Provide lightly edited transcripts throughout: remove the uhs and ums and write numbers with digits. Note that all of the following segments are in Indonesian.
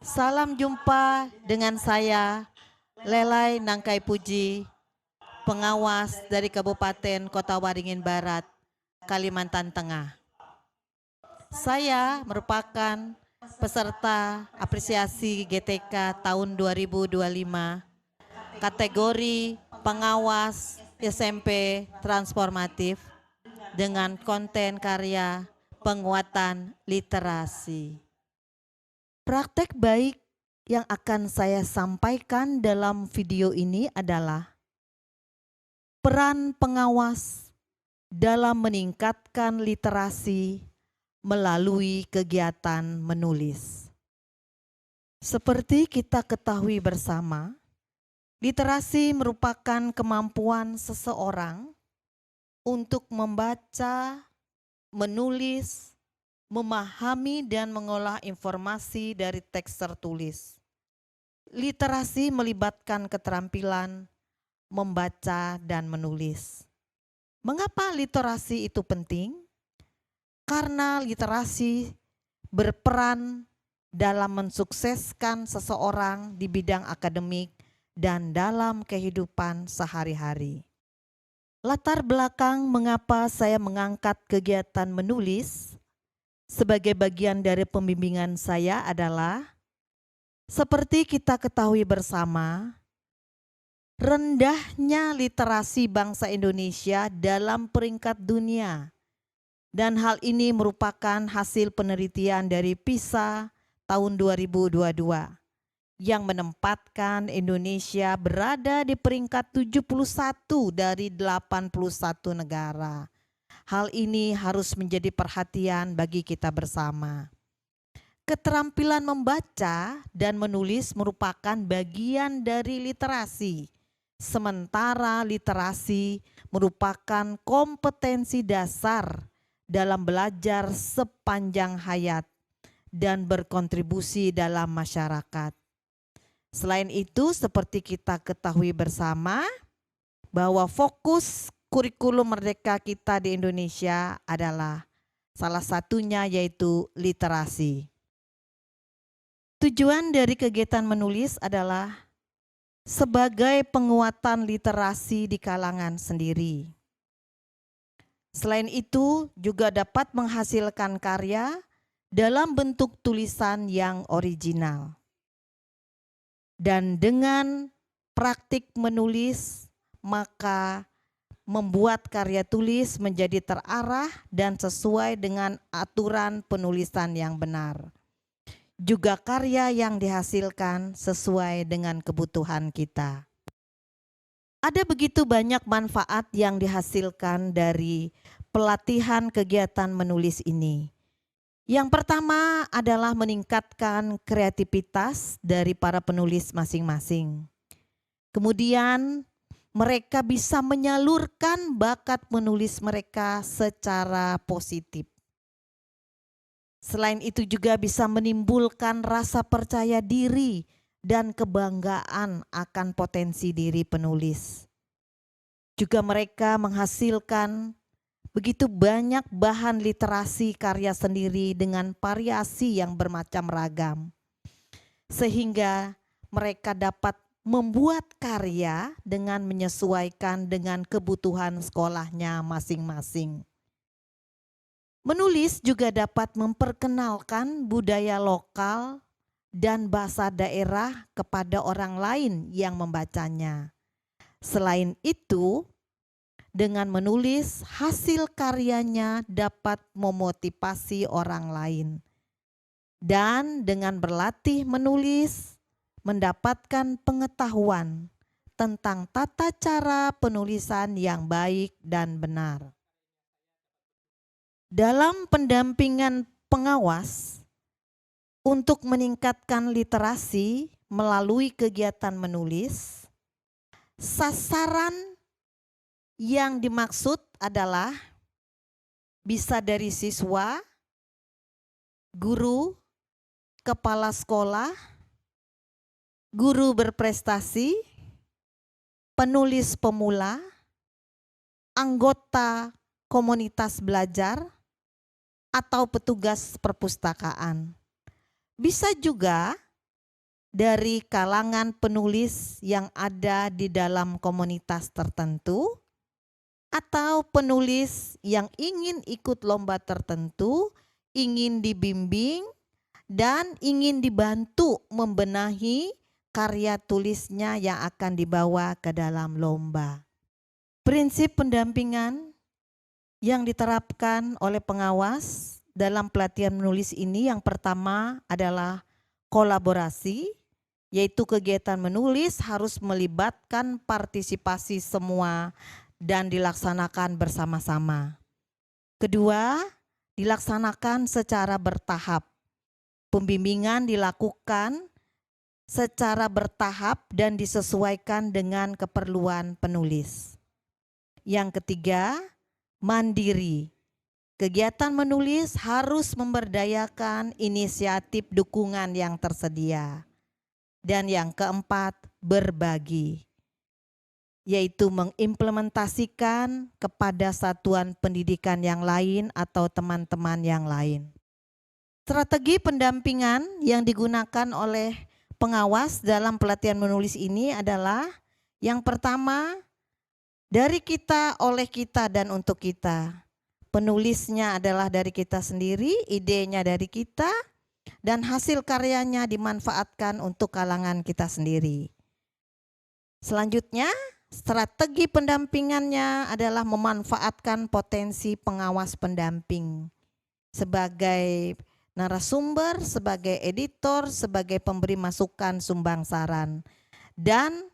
Salam jumpa dengan saya, Lelai Nangkai Puji, pengawas dari Kabupaten Kota Waringin Barat, Kalimantan Tengah. Saya merupakan peserta apresiasi GTK tahun 2025, kategori pengawas SMP transformatif dengan konten karya penguatan literasi. Praktek baik yang akan saya sampaikan dalam video ini adalah peran pengawas dalam meningkatkan literasi melalui kegiatan menulis. Seperti kita ketahui bersama, literasi merupakan kemampuan seseorang untuk membaca, menulis, memahami dan mengolah informasi dari teks tertulis. Literasi melibatkan keterampilan membaca dan menulis. Mengapa literasi itu penting? Karena literasi berperan dalam mensukseskan seseorang di bidang akademik dan dalam kehidupan sehari-hari. Latar belakang mengapa saya mengangkat kegiatan menulis sebagai bagian dari pembimbingan saya adalah seperti kita ketahui bersama, rendahnya literasi bangsa Indonesia dalam peringkat dunia. Dan hal ini merupakan hasil penelitian dari PISA tahun 2022 yang menempatkan Indonesia berada di peringkat 71 dari 81 negara. Hal ini harus menjadi perhatian bagi kita bersama. Keterampilan membaca dan menulis merupakan bagian dari literasi. Sementara literasi merupakan kompetensi dasar dalam belajar sepanjang hayat dan berkontribusi dalam masyarakat. Selain itu, seperti kita ketahui bersama bahwa fokus kurikulum merdeka kita di Indonesia adalah salah satunya yaitu literasi. Tujuan dari kegiatan menulis adalah sebagai penguatan literasi di kalangan sendiri. Selain itu juga dapat menghasilkan karya dalam bentuk tulisan yang original. Dan dengan praktik menulis, maka membuat karya tulis menjadi terarah dan sesuai dengan aturan penulisan yang benar. Juga karya yang dihasilkan sesuai dengan kebutuhan kita. Ada begitu banyak manfaat yang dihasilkan dari pelatihan kegiatan menulis ini. Yang pertama adalah meningkatkan kreativitas dari para penulis masing-masing. Kemudian mereka bisa menyalurkan bakat menulis mereka secara positif. Selain itu juga bisa menimbulkan rasa percaya diri dan kebanggaan akan potensi diri penulis. Juga mereka menghasilkan begitu banyak bahan literasi karya sendiri dengan variasi yang bermacam ragam. Sehingga mereka dapat membuat karya dengan menyesuaikan dengan kebutuhan sekolahnya masing-masing. Menulis juga dapat memperkenalkan budaya lokal dan bahasa daerah kepada orang lain yang membacanya. Selain itu, dengan menulis hasil karyanya dapat memotivasi orang lain. Dan dengan berlatih menulis, mendapatkan pengetahuan tentang tata cara penulisan yang baik dan benar. Dalam pendampingan pengawas untuk meningkatkan literasi melalui kegiatan menulis, sasaran yang dimaksud adalah bisa dari siswa, guru, kepala sekolah, guru berprestasi, penulis pemula, anggota komunitas belajar, atau petugas perpustakaan. Bisa juga dari kalangan penulis yang ada di dalam komunitas tertentu, atau penulis yang ingin ikut lomba tertentu, ingin dibimbing, dan ingin dibantu membenahi karya tulisnya yang akan dibawa ke dalam lomba. Prinsip pendampingan yang diterapkan oleh pengawas dalam pelatihan menulis ini yang pertama adalah kolaborasi, yaitu kegiatan menulis harus melibatkan partisipasi semua dan dilaksanakan bersama-sama. Kedua, dilaksanakan secara bertahap. Pembimbingan dilakukan secara bertahap dan disesuaikan dengan keperluan penulis. Yang ketiga, mandiri. Kegiatan menulis harus memberdayakan inisiatif dukungan yang tersedia. Dan yang keempat, berbagi, yaitu mengimplementasikan kepada satuan pendidikan yang lain atau teman-teman yang lain. Strategi pendampingan yang digunakan oleh pengawas dalam pelatihan menulis ini adalah yang pertama, dari kita, oleh kita, dan untuk kita. Penulisnya adalah dari kita sendiri, idenya dari kita, dan hasil karyanya dimanfaatkan untuk kalangan kita sendiri. Selanjutnya, strategi pendampingannya adalah memanfaatkan potensi pengawas pendamping sebagai narasumber, sebagai editor, sebagai pemberi masukan, sumbang saran, dan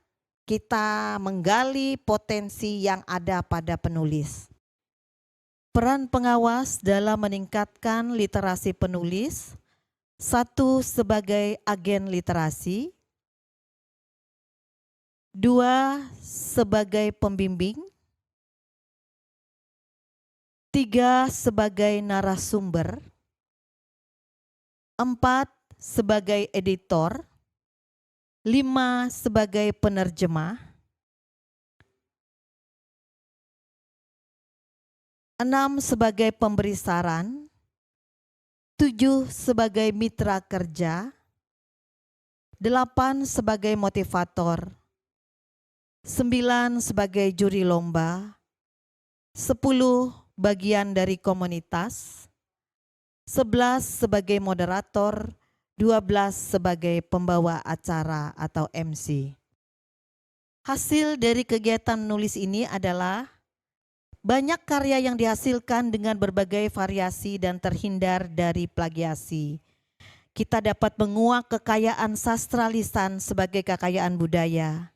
kita menggali potensi yang ada pada penulis. Peran pengawas dalam meningkatkan literasi penulis, satu, sebagai agen literasi, dua, sebagai pembimbing, tiga, sebagai narasumber, empat, sebagai editor, lima, sebagai penerjemah, enam, sebagai pemberi saran, tujuh, sebagai mitra kerja, delapan, sebagai motivator, sembilan, sebagai juri lomba, 10, bagian dari komunitas, 11, sebagai moderator, 12, sebagai pembawa acara atau MC. Hasil dari kegiatan menulis ini adalah banyak karya yang dihasilkan dengan berbagai variasi dan terhindar dari plagiasi. Kita dapat menguak kekayaan sastra lisan sebagai kekayaan budaya.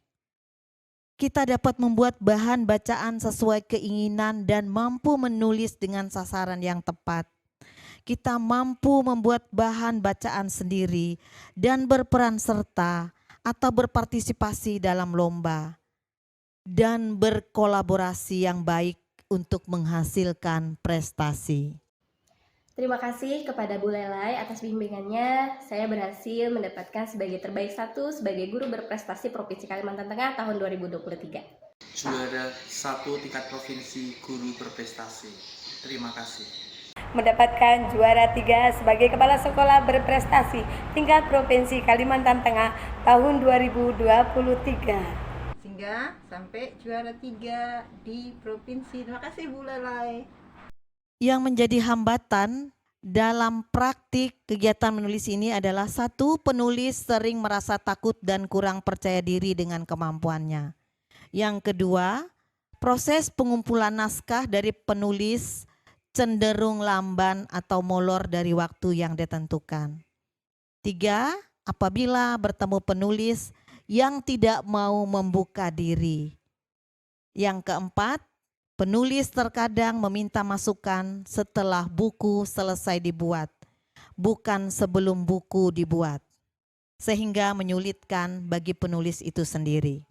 Kita dapat membuat bahan bacaan sesuai keinginan dan mampu menulis dengan sasaran yang tepat. Kita mampu membuat bahan bacaan sendiri dan berperan serta atau berpartisipasi dalam lomba dan berkolaborasi yang baik untuk menghasilkan prestasi. Terima kasih kepada Bu Lelai atas bimbingannya. Saya berhasil mendapatkan sebagai terbaik 1 sebagai guru berprestasi Provinsi Kalimantan Tengah tahun 2023. Juara 1 tingkat provinsi guru berprestasi. Terima kasih. Mendapatkan juara 3 sebagai kepala sekolah berprestasi tingkat Provinsi Kalimantan Tengah tahun 2023. Sehingga sampai juara 3 di provinsi. Terima kasih Bu Lelai. Yang menjadi hambatan dalam praktik kegiatan menulis ini adalah satu, penulis sering merasa takut dan kurang percaya diri dengan kemampuannya. Yang kedua, proses pengumpulan naskah dari penulis cenderung lamban atau molor dari waktu yang ditentukan. 3, apabila bertemu penulis yang tidak mau membuka diri. Yang keempat, penulis terkadang meminta masukan setelah buku selesai dibuat, bukan sebelum buku dibuat, sehingga menyulitkan bagi penulis itu sendiri.